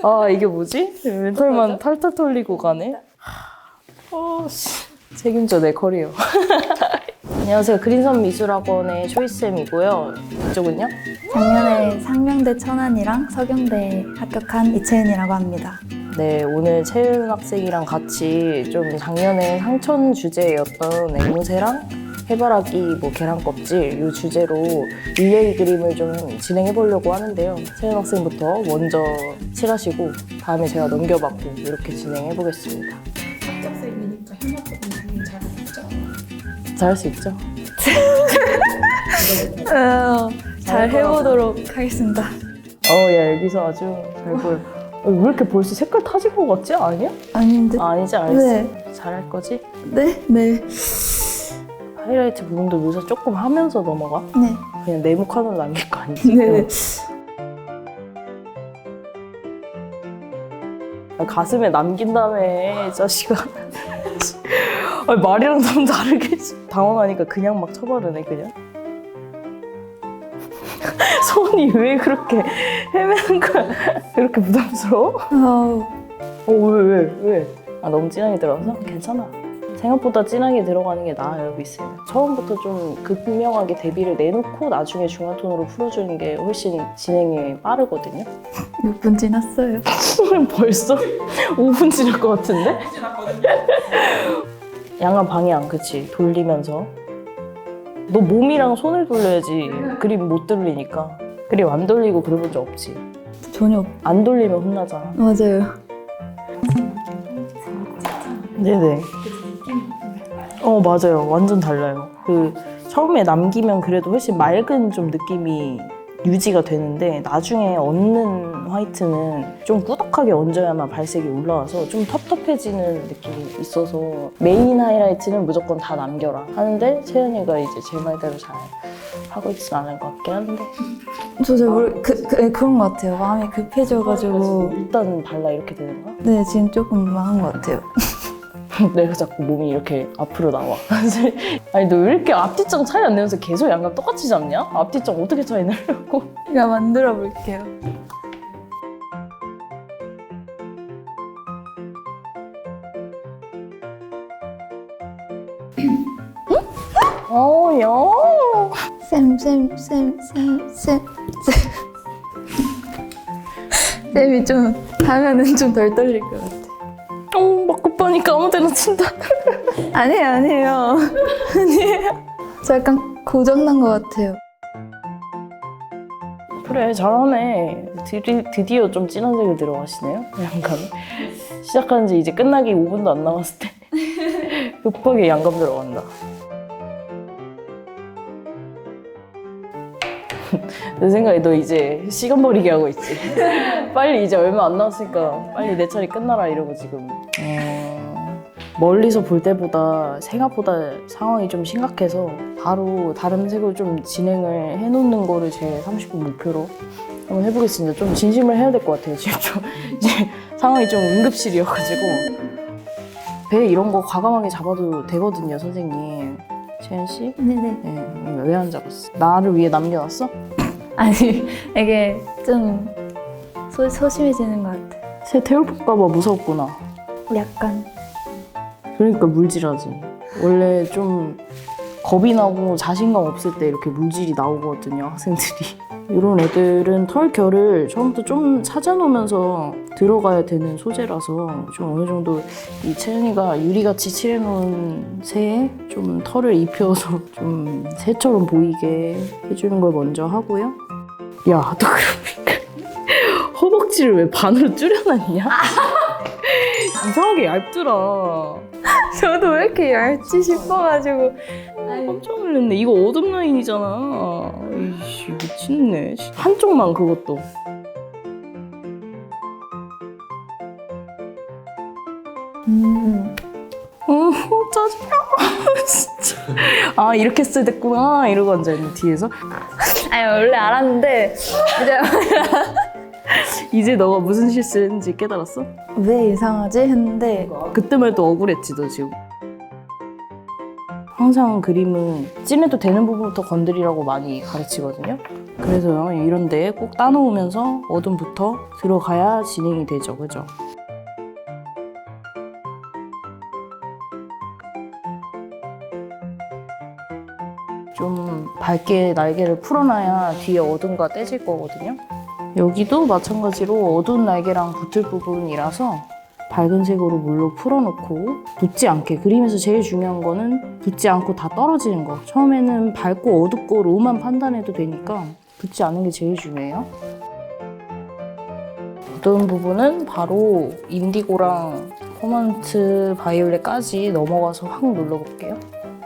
아 이게 뭐지? 멘탈만 탈탈 털리고 가네. 책임져 내 커리어. 안녕하세요. 그린선 미술학원의 초이쌤이고요. 이쪽은요? 작년에 상명대 천안이랑 서경대에 합격한 이채은이라고 합니다. 네, 오늘 채은 학생이랑 같이 좀 작년에 상천 주제였던 앵무새랑 해바라기, 계란 껍질 이 주제로 릴레이 그림을 좀 진행해 보려고 하는데요. 채은 학생부터 먼저 칠하시고 다음에 제가 넘겨받고 이렇게 진행해 보겠습니다. 합격생이니까 현업보다 당연히 잘하겠죠? 잘할 수 있죠? 잘 해보도록 하겠습니다. 야 여기서 아주 잘 보여. 왜 이렇게 벌써 색깔 타진 것 같지? 아니야? 아닌데. 아니지, 알겠어. 네. 잘할 거지? 네? 네. 하이라이트 부분도 묘사 조금 하면서 넘어가? 네. 그냥 네모칸으로 남길 거 아니지? 네. 가슴에 남긴 다음에 이 자식아. 말이랑 너무 다르게 당황하니까 그냥 막 쳐바르네 그냥. 손이 왜 그렇게 헤매는 거야? 이렇게 부담스러워? 왜? 너무 진하게 들어가서? 괜찮아. 생각보다 진하게 들어가는 게 나아요, 미스는. 처음부터 좀 극명하게 대비를 내놓고 나중에 중화톤으로 풀어주는 게 훨씬 진행이 빠르거든요. 몇 분 지났어요? 벌써? 5분 지날 것 같은데? 지났거든요. 양한 방향, 그치? 돌리면서. 너 몸이랑 손을 돌려야지. 그림 못 돌리니까. 그림 안 돌리고 그려본 적 없지? 전혀 없... 안 돌리면 혼나잖아. 맞아요. 네네. 맞아요. 완전 달라요. 처음에 남기면 그래도 훨씬 맑은 좀 느낌이 유지가 되는데 나중에 얹는 화이트는 좀 꾸덕하게 얹어야만 발색이 올라와서 좀 텁텁해지는 느낌이 있어서 메인 하이라이트는 무조건 다 남겨라 하는데 채연이가 이제 제 말대로 잘 하고 있진 않을 것 같긴 한데 저 그런 것 같아요. 마음이 급해져가지고. 일단 발라 이렇게 되는 거야? 네, 지금 조금 망한 것 같아요. 내가 자꾸 몸이 이렇게 앞으로 나와. 아니 너 왜 이렇게 앞뒤점 차이 안 내면서 계속 양감 똑같이 잡냐? 앞뒤점 어떻게 차이 내려고? 제가 만들어 볼게요. 야. 쌤이 좀 하면은 좀 덜 떨릴 것 같아. 막 급하니까 아무 데나 친다. 아니에요. 저 약간 고장난 것 같아요. 그래 잘하네. 드디어 좀 진한 색을 들어가시네요. 양감이. 시작한 지 이제 끝나기 5분도 안 남았을 때 급하게 양감 들어간다. 내 생각에 너 이제 시간 버리게 하고 있지. 빨리 이제 얼마 안 남았으니까 빨리 내 차례 끝나라 이러고 지금. 멀리서 볼 때보다 생각보다 상황이 좀 심각해서 바로 다른 색으로 좀 진행을 해놓는 거를 제 30분 목표로 한번 해보겠습니다. 좀 진심을 해야 될 것 같아요. 지금 좀 이제 상황이 좀 응급실이어가지고 배 이런 거 과감하게 잡아도 되거든요, 선생님. 채연 씨? 네네. 네, 왜 안 잡았어? 나를 위해 남겨놨어? 아니, 이게 좀 소심해지는 것 같아. 새 태울까봐 무섭구나. 약간. 그러니까 물질하지. 원래 좀 겁이 나고 자신감 없을 때 이렇게 물질이 나오거든요, 학생들이. 이런 애들은 털 결을 처음부터 좀 찾아놓으면서 들어가야 되는 소재라서 좀 어느 정도 이 채연이가 유리같이 칠해놓은 새에 좀 털을 입혀서 좀 새처럼 보이게 해주는 걸 먼저 하고요. 야, 너 그러니까 허벅지를 왜 반으로 줄여놨냐? 이상하게 얇더라. 저도 왜 이렇게 얇지 싶어가지고. 깜짝 놀랐네. 이거 어둠 라인이잖아. 이씨 미친네. 한쪽만 그것도. 짜증나. 진짜. 아 이렇게 써야 됐구나 이러고 앉아있는 뒤에서. 아니, 원래 알았는데, 이제 너가 무슨 실수했는지 깨달았어? 왜 이상하지? 했는데, 그때만 해도 억울했지 너 지금. 항상 그림은 진해도 되는 부분부터 건드리라고 많이 가르치거든요. 그래서 이런 데에 꼭 따놓으면서 어둠부터 들어가야 진행이 되죠. 그죠? 좀 밝게 날개를 풀어놔야 뒤에 어둠과 떼질 거거든요. 여기도 마찬가지로 어두운 날개랑 붙을 부분이라서 밝은 색으로 물로 풀어놓고 붙지 않게, 그림에서 제일 중요한 거는 붙지 않고 다 떨어지는 거. 처음에는 밝고 어둡고 로만 판단해도 되니까 붙지 않는 게 제일 중요해요. 어두운 부분은 바로 인디고랑 퍼먼트 바이올렛까지 넘어가서 확 눌러볼게요.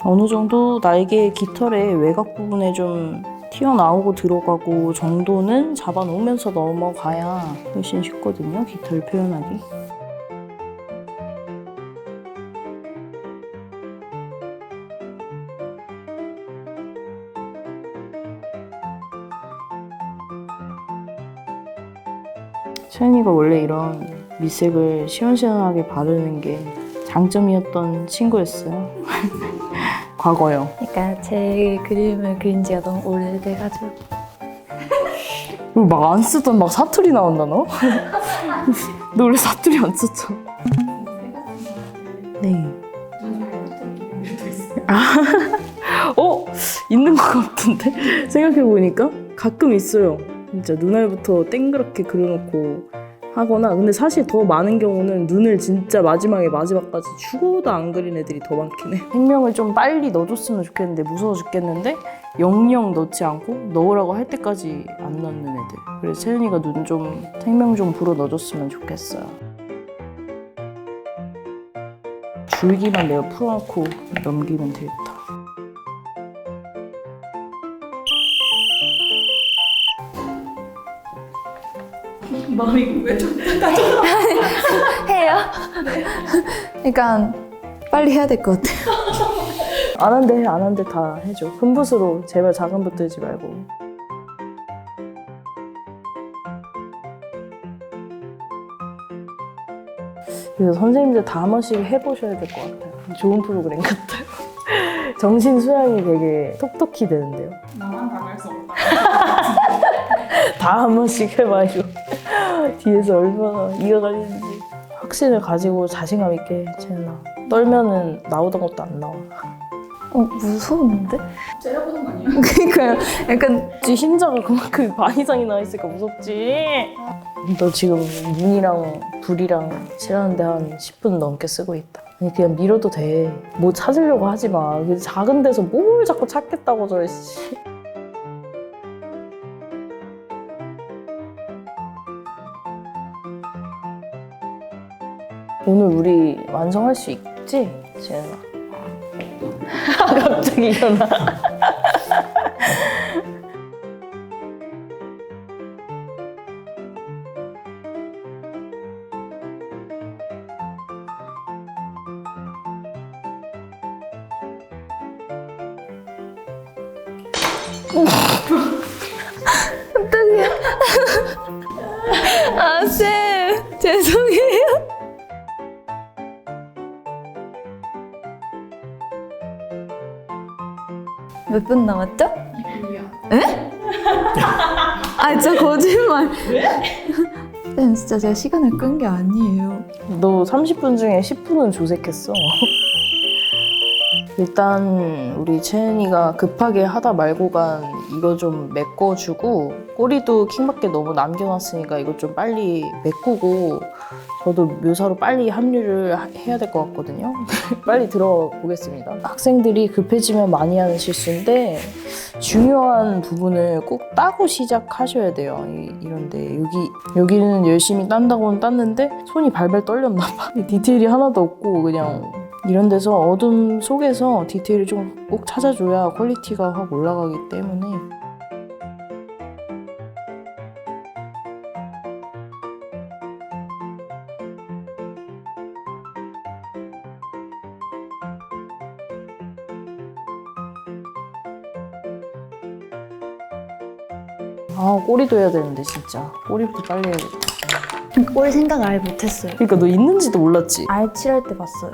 어느 정도 날개의 깃털의 외곽 부분에 좀 튀어나오고 들어가고 정도는 잡아놓으면서 넘어가야 훨씬 쉽거든요, 깃털 표현하기. 채연이가 원래 이런 밑색을 시원시원하게 바르는 게 장점이었던 친구였어요. 과거요. 그러니까 제 그림을 그린 지가 너무 오래돼가지고 막 안 쓰던 막 사투리 나온다 너? 너 원래 사투리 안 썼잖아. 네. 있는 것 같은데? 생각해보니까 가끔 있어요. 진짜 눈알부터 땡그랗게 그려놓고 하거나. 근데 사실 더 많은 경우는 눈을 진짜 마지막까지 죽어도 안 그린 애들이 더 많긴 해. 생명을 좀 빨리 넣어줬으면 좋겠는데 무서워 죽겠는데 영영 넣지 않고 넣으라고 할 때까지 안 넣는 애들. 그래서 채연이가 눈 좀 생명 좀 불어 넣어줬으면 좋겠어요. 줄기만 내가 풀어놓고 넘기면 되겠다. 마음이 왜 좀 해요? 그러니까 빨리 해야 될 것 같아요. 안 한데 다 해줘. 큰 붓으로 제발 작은 붓 들지 말고. 그래서 선생님들 다 한 번씩 해보셔야 될 것 같아요. 좋은 프로그램 같아요. 정신 수양이 되게 톡톡히 되는데요. 나만 당할 수 없다. 다 한 번씩 해봐요. 뒤에서 얼마나 이가 갈리는지. 확신을 가지고 자신감 있게 채연아. 떨면은 나오던 것도 안 나와. 무서운데? 째려보는 거 아니에요? 그러니까요. 약간 흰자가 그만큼 반 이상이 나 있으니까 무섭지. 너 지금 눈이랑 불이랑 칠하는데 한 10분 넘게 쓰고 있다. 아니 그냥 밀어도 돼. 뭐 찾으려고 하지 마. 그 작은 데서 뭘 자꾸 찾겠다고 저래. 씨. 오늘 우리 완성할 수 있지? 지은아. 갑자기 일어나. 어떡해. 아, 쌤. 죄송해요. 몇 분 남았죠? 2분이야. 아, 진짜 거짓말. 왜? 쌤, 진짜 제가 시간을 끈 게 아니에요. 너 30분 중에 10분은 조색했어. 일단 우리 채은이가 급하게 하다 말고간 이거 좀 메꿔주고, 꼬리도 킹밖에 너무 남겨놨으니까 이거 좀 빨리 메꾸고, 저도 묘사로 빨리 합류를 해야 될 것 같거든요. 빨리 들어가 보겠습니다. 학생들이 급해지면 많이 하는 실수인데 중요한 부분을 꼭 따고 시작하셔야 돼요. 이런데 여기는 열심히 딴다고는 땄는데 손이 발발 떨렸나 봐. 디테일이 하나도 없고 그냥 이런 데서 어둠 속에서 디테일을 좀 꼭 찾아줘야 퀄리티가 확 올라가기 때문에. 아, 꼬리도 해야 되는데 진짜. 꼬리부터 빨리 해야겠다. 올 생각 아예 못했어요. 그러니까 너 있는지도 몰랐지? 알 칠할 때 봤어요.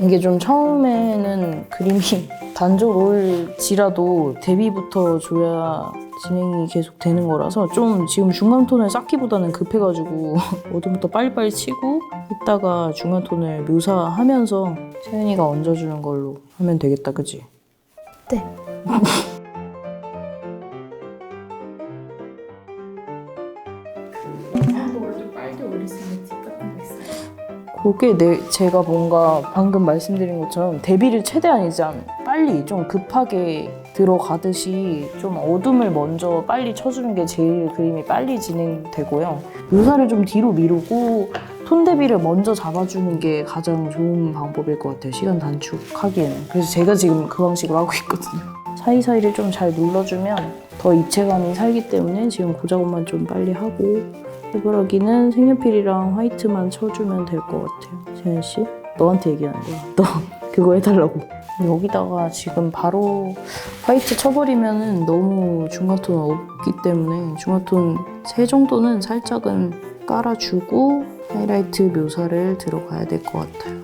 이게 좀 처음에는 그림이 단조로 올지라도 대비부터 줘야 진행이 계속 되는 거라서 좀 지금 중간톤을 쌓기보다는 급해가지고 어둠부터 빨리빨리 치고 이따가 중간톤을 묘사하면서 채연이가 얹어주는 걸로 하면 되겠다, 그치? 네. 그걸 좀 빨리 올릴 수 있는 팁 같은 거 있어요? 그게 제가 뭔가 방금 말씀드린 것처럼 대비를 최대한 이제 빨리 좀 급하게 들어가듯이 좀 어둠을 먼저 빨리 쳐주는 게 제일 그림이 빨리 진행되고요. 묘사를 좀 뒤로 미루고 톤 대비를 먼저 잡아주는 게 가장 좋은 방법일 것 같아요. 시간 단축하기에는. 그래서 제가 지금 그 방식으로 하고 있거든요. 사이사이를 좀 잘 눌러주면 더 입체감이 살기 때문에 지금 그 작업만 좀 빨리 하고 해바라기는 색연필이랑 화이트만 쳐주면 될 것 같아요. 재현 씨, 너한테 얘기하는 거야. 너 그거 해달라고. 여기다가 지금 바로 화이트 쳐버리면은 너무 중간톤 없기 때문에 중간톤 3 정도는 살짝은 깔아주고 하이라이트 묘사를 들어가야 될 것 같아요.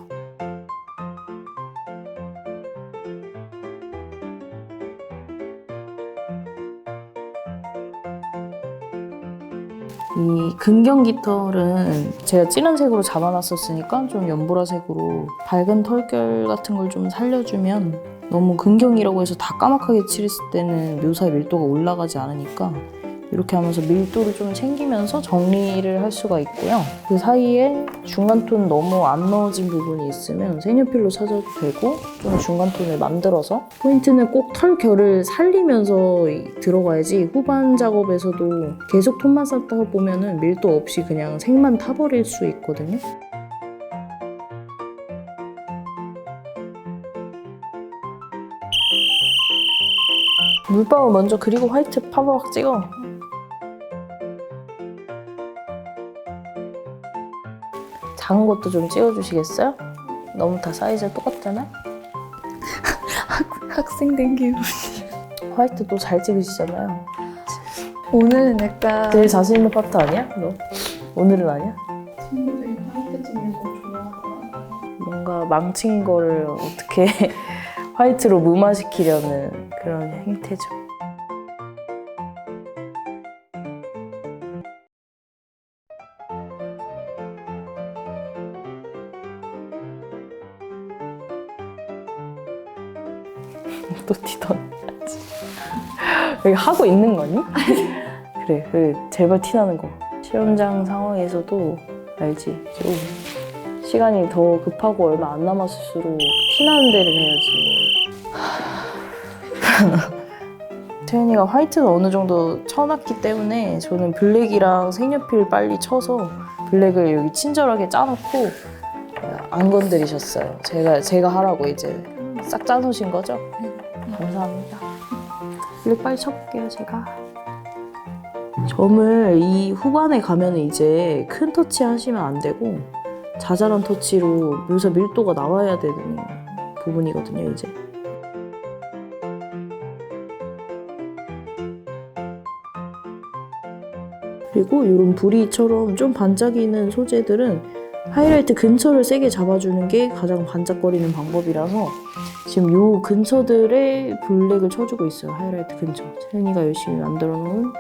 이 근경 깃털은 제가 진한 색으로 잡아놨었으니까 좀 연보라색으로 밝은 털결 같은 걸 좀 살려주면 너무 근경이라고 해서 다 까맣게 칠했을 때는 묘사의 밀도가 올라가지 않으니까 이렇게 하면서 밀도를 좀 챙기면서 정리를 할 수가 있고요. 그 사이에 중간톤 너무 안 넣어진 부분이 있으면 색연필로 찾아도 되고 좀 중간톤을 만들어서 포인트는 꼭 털결을 살리면서 들어가야지 후반 작업에서도 계속 톤만 쌓다 보면은 밀도 없이 그냥 색만 타버릴 수 있거든요. 물방울 먼저 그리고 화이트 파버락 찍어. 작은 것도 좀 찍어주시겠어요? 너무 다 사이즈가 똑같잖아? 학생된 기분. 화이트도 잘 찍으시잖아요. 오늘은 약간 제일 자신 있는 파트 아니야? 너? 오늘은 아니야? 친구들이 화이트 찍는 거 좋아하더라고요. 뭔가 망친 거를 어떻게 화이트로 무마시키려는 그런 행태죠. 또 티던 여기 하고 있는 거니? 그래 제발 티나는 거. 시험장 상황에서도 알지? 좀 시간이 더 급하고 얼마 안 남았을수록 티나는 데를 해야지. 채연이가 화이트는 어느 정도 쳐놨기 때문에 저는 블랙이랑 색연필 빨리 쳐서 블랙을 여기 친절하게 짜놓고 안 건드리셨어요. 제가 하라고 이제 싹 짜놓으신 거죠? 감사합니다. 블랙 빨리 쳐볼게요, 제가. 점을 이 후반에 가면 이제 큰 터치 하시면 안 되고 자잘한 터치로 묘사 밀도가 나와야 되는 부분이거든요, 이제. 그리고 이런 부리처럼 좀 반짝이는 소재들은 하이라이트 근처를 세게 잡아주는 게 가장 반짝거리는 방법이라서 지금 요 근처들에 블랙을 쳐주고 있어요. 하이라이트 근처. 채연이가 열심히 만들어 놓은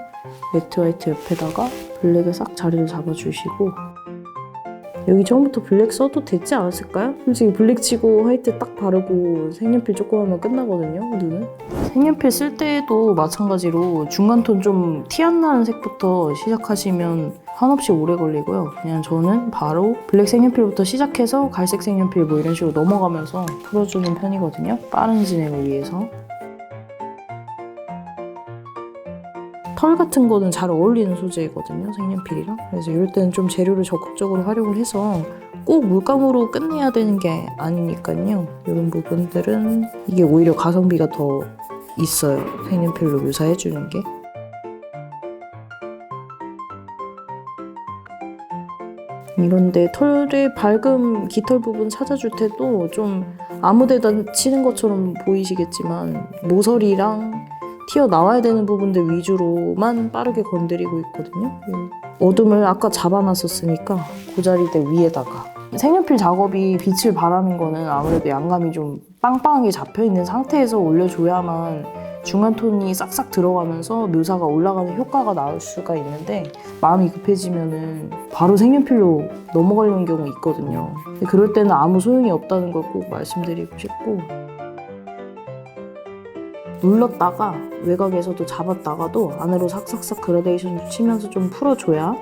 매트 화이트 옆에다가 블랙을 싹 자리를 잡아주시고 여기 처음부터 블랙 써도 되지 않았을까요? 솔직히 블랙 치고 화이트 딱 바르고 색연필 조금 하면 끝나거든요, 눈은. 색연필 쓸 때도 마찬가지로 중간톤 좀 티 안 나는 색부터 시작하시면 한없이 오래 걸리고요. 그냥 저는 바로 블랙 색연필부터 시작해서 갈색 색연필 뭐 이런 식으로 넘어가면서 풀어주는 편이거든요. 빠른 진행을 위해서. 털 같은 거는 잘 어울리는 소재거든요, 색연필이랑. 그래서 이럴 때는 좀 재료를 적극적으로 활용을 해서 꼭 물감으로 끝내야 되는 게 아니니까요. 이런 부분들은 이게 오히려 가성비가 더 있어요, 색연필로 묘사해주는 게. 이런데 털의 밝은 깃털 부분 찾아줄 때도 좀 아무데나 치는 것처럼 보이시겠지만 모서리랑 튀어나와야 되는 부분들 위주로만 빠르게 건드리고 있거든요. 어둠을 아까 잡아놨었으니까 그 자리들 위에다가 색연필 작업이 빛을 발하는 거는 아무래도 양감이 좀 빵빵하게 잡혀있는 상태에서 올려줘야만 중간 톤이 싹싹 들어가면서 묘사가 올라가는 효과가 나올 수가 있는데 마음이 급해지면은 바로 색연필로 넘어가려는 경우 있거든요. 근데 그럴 때는 아무 소용이 없다는 걸 꼭 말씀드리고 싶고 눌렀다가 외곽에서도 잡았다가도 안으로 삭삭삭 그라데이션 치면서 좀 풀어줘야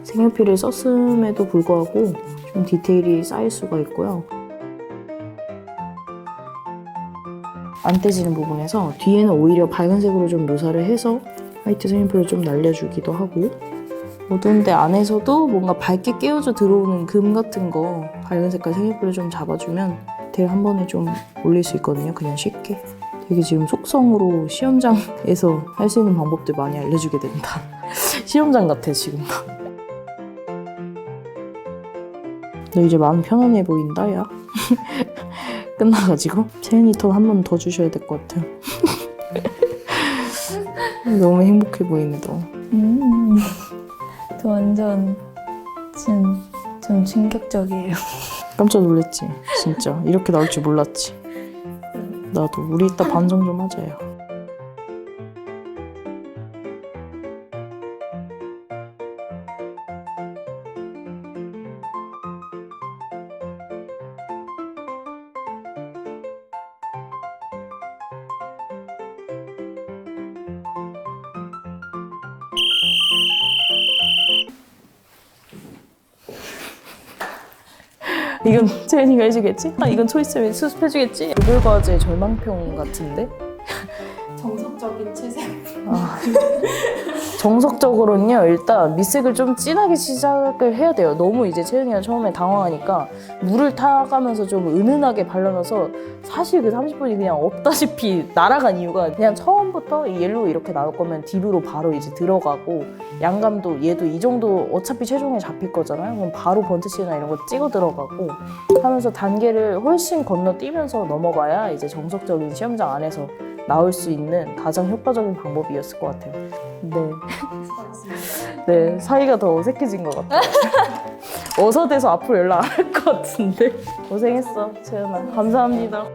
색연필을 썼음에도 불구하고 좀 디테일이 쌓일 수가 있고요. 안 떼지는 부분에서 뒤에는 오히려 밝은색으로 좀 묘사를 해서 화이트 색연필을 좀 날려주기도 하고 어두운데 안에서도 뭔가 밝게 깨어져 들어오는 금 같은 거 밝은 색깔 색연필을 좀 잡아주면 디테일 한 번에 좀 올릴 수 있거든요. 그냥 쉽게. 되게 지금 속성으로 시험장에서 할 수 있는 방법들 많이 알려주게 된다. 시험장 같아 지금. 너 이제 마음 편안해 보인다 야. 끝나가지고 채은이 톤 한 번 더 주셔야 될 것 같아요. 너무 행복해 보이네 너. 저 완전 좀 충격적이에요. 깜짝 놀랐지 진짜. 이렇게 나올 줄 몰랐지. 나도. 우리 이따 반성 좀 하자요. 이건 채은이가 해주겠지? 아 이건 초이스면 수습해주겠지? 노벨과제 절망평 같은데? 정석적인 채색. 아, 정석적으로는요 일단 밑색을 좀 진하게 시작을 해야 돼요. 너무 이제 채은이가 처음에 당황하니까 물을 타가면서 좀 은은하게 발라놔서 사실 그 30분이 그냥 없다시피 날아간 이유가 그냥 처음부터 이 옐로우 이렇게 나올 거면 딥으로 바로 이제 들어가고 양감도 얘도 이 정도 어차피 최종에 잡힐 거잖아요. 그럼 바로 번트시나 이런 거 찍어 들어가고 하면서 단계를 훨씬 건너뛰면서 넘어가야 이제 정석적인 시험장 안에서 나올 수 있는 가장 효과적인 방법이었을 것 같아요. 네. 네, 사이가 더 어색해진 것 같아요. 어서돼서 앞으로 연락 안 할 것 같은데. 고생했어, 채은아. 감사합니다.